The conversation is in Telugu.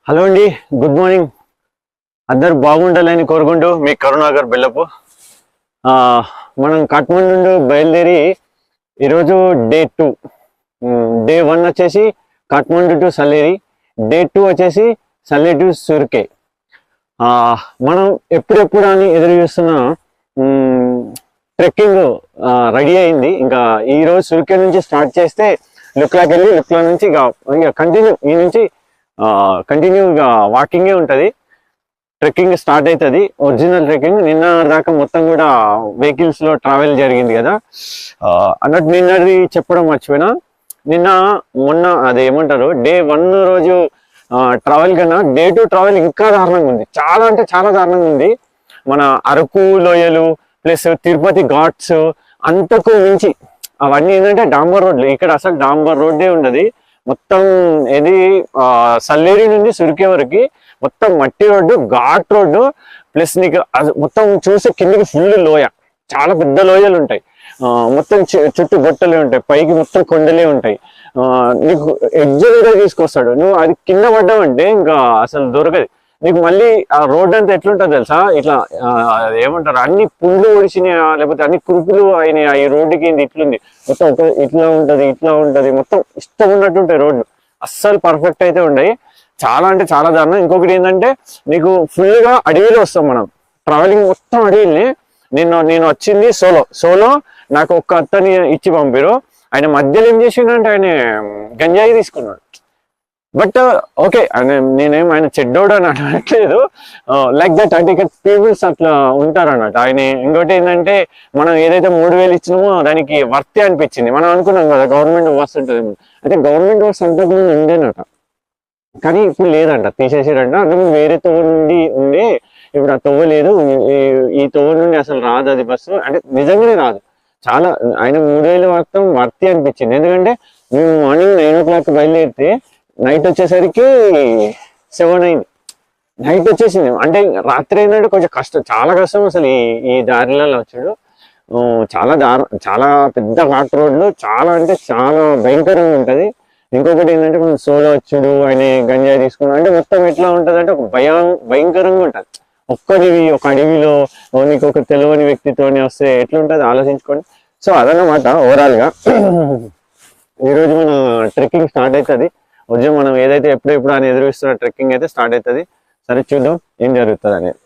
హలో అండి, గుడ్ మార్నింగ్. అందరు బాగుండాలని కోరుకుంటూ మీ కరుణాకర్ బెల్లపు. మనం కాఠ్మండు నుండి బయలుదేరి ఈరోజు డే 2. డే 1 వచ్చేసి కాఠ్మండు టు సల్లేరి, డే 2 వచ్చేసి సల్లేరు టు సుర్కే. మనం ఎప్పుడెప్పుడు అని ఎదురు చూస్తున్న ట్రెక్కింగ్ రెడీ అయింది. ఇంకా ఈరోజు సుర్కే నుంచి స్టార్ట్ చేస్తే లుక్లాకి వెళ్ళి లుక్లా నుంచి ఇక కంటిన్యూ ఈ నుంచి కంటిన్యూగా వాకింగే ఉంటుంది. ట్రెక్కింగ్ స్టార్ట్ అవుతుంది, ఒరిజినల్ ట్రెక్కింగ్. నిన్న దాకా మొత్తం కూడా వెహికల్స్లో ట్రావెల్ జరిగింది కదా అన్నట్టు. నిన్నది చెప్పడం మర్చిపోయినా, మొన్న అదేమంటారు డే 1 రోజు ట్రావెల్ కన్నా డే 2 ట్రావెల్ ఇంకా దారుణంగా ఉంది. చాలా అంటే చాలా దారుణంగా ఉంది. మన అరకు లోయలు ప్లస్ తిరుపతి ఘాట్స్ అంతకు మించి అవన్నీ ఏంటంటే డాంబర్ రోడ్లు. ఇక్కడ అసలు డాంబర్ రోడ్డే ఉండదు. మొత్తం ఇది సల్లేరి నుండి సుర్కే వరకు మొత్తం మట్టి రోడ్డు, ఘాట్ రోడ్డు. ప్లస్ నీకు మొత్తం చూసే కిందికి ఫుల్ లోయ, చాలా పెద్ద లోయలు ఉంటాయి. మొత్తం చుట్టూ గొట్టలే ఉంటాయి, పైకి మొత్తం కొండలే ఉంటాయి. నీకు ఎగ్జాక్ట్గా తీసుకొస్తాడు. నువ్వు అది కింద పడ్డావంటే ఇంకా అసలు దొరకదు నీకు. మళ్ళీ ఆ రోడ్ అంతా ఎట్లుంటుంది తెలుసా, ఇట్లా ఏమంటారు అన్ని పుండ్లు ఒడిచినాయా లేకపోతే అన్ని కురుపులు అయినాయి. ఈ రోడ్డుకి ఇట్లుంది మొత్తం, ఇట్లా ఉంటుంది మొత్తం ఇష్టం ఉన్నట్టుంటాయి రోడ్లు. అస్సలు పర్ఫెక్ట్ అయితే ఉండయి. చాలా అంటే చాలా దారుణం. ఇంకొకటి ఏంటంటే నీకు ఫుల్గా అడవిలో వస్తాం మనం. ట్రావెలింగ్ మొత్తం అడవిని. నేను వచ్చింది సోలో. నాకు ఒక్క అత్తని ఇచ్చి పంపిరు. ఆయన మధ్యలో ఏం చేసిండంటే ఆయన గంజాయి తీసుకున్నాడు. బట్ ఓకే, నేనేం ఆయన చెడ్డోడు అని అనట్లేదు. లైక్ దట్ అంటే ఇక్కడ పీపుల్స్ అట్లా ఉంటారన్నట్టు. ఆయన ఇంకోటి ఏంటంటే మనం ఏదైతే 3000 ఇచ్చినామో దానికి వర్తి అనిపించింది. మనం అనుకున్నాం కదా గవర్నమెంట్ బస్ ఉంటుంది అంటే, గవర్నమెంట్ బస్ అంతకుముందు ఉండేనట, కానీ ఇప్పుడు లేదంట, తీసేసారంట. అందుకు వేరే తోవ నుండి ఉండే, ఇప్పుడు ఆ తోవ లేదు. ఈ తోవ నుండి అసలు రాదు అది బస్సు, అంటే నిజంగానే రాదు. చాలా ఆయన 3000 మొత్తం వర్తి అనిపించింది. ఎందుకంటే మేము మార్నింగ్ 9 o'clock బయలుదేరితే నైట్ వచ్చేసరికి 7 అయింది. నైట్ వచ్చేసింది అంటే రాత్రి అయినట్టు కొంచెం కష్టం, చాలా కష్టం అసలు ఈ దారిలలో వచ్చాడు. చాలా పెద్ద ఘాట్ రోడ్లు, చాలా అంటే చాలా భయంకరంగా ఉంటుంది. ఇంకొకటి ఏంటంటే మనం సోలో వచ్చాడు, ఆయన గంజాయి తీసుకున్నాడు అంటే మొత్తం ఎట్లా ఉంటుంది అంటే ఒక భయంకరంగా ఉంటుంది. ఒక అడవిలో నీకు ఒక తెలియని వ్యక్తితోనే వస్తే ఎట్లుంటుంది ఆలోచించుకోండి. సో అదన్నమాట ఓవరాల్గా. ఈరోజు మన ట్రెక్కింగ్ స్టార్ట్ అవుతుంది. ఉదయం మనం ఏదైతే ఎప్పుడు అని ఎదురుస్తున్న ట్రెక్కింగ్ అయితే స్టార్ట్ అవుతుంది. సరే చూద్దాం ఏం జరుగుతుంది అనేది.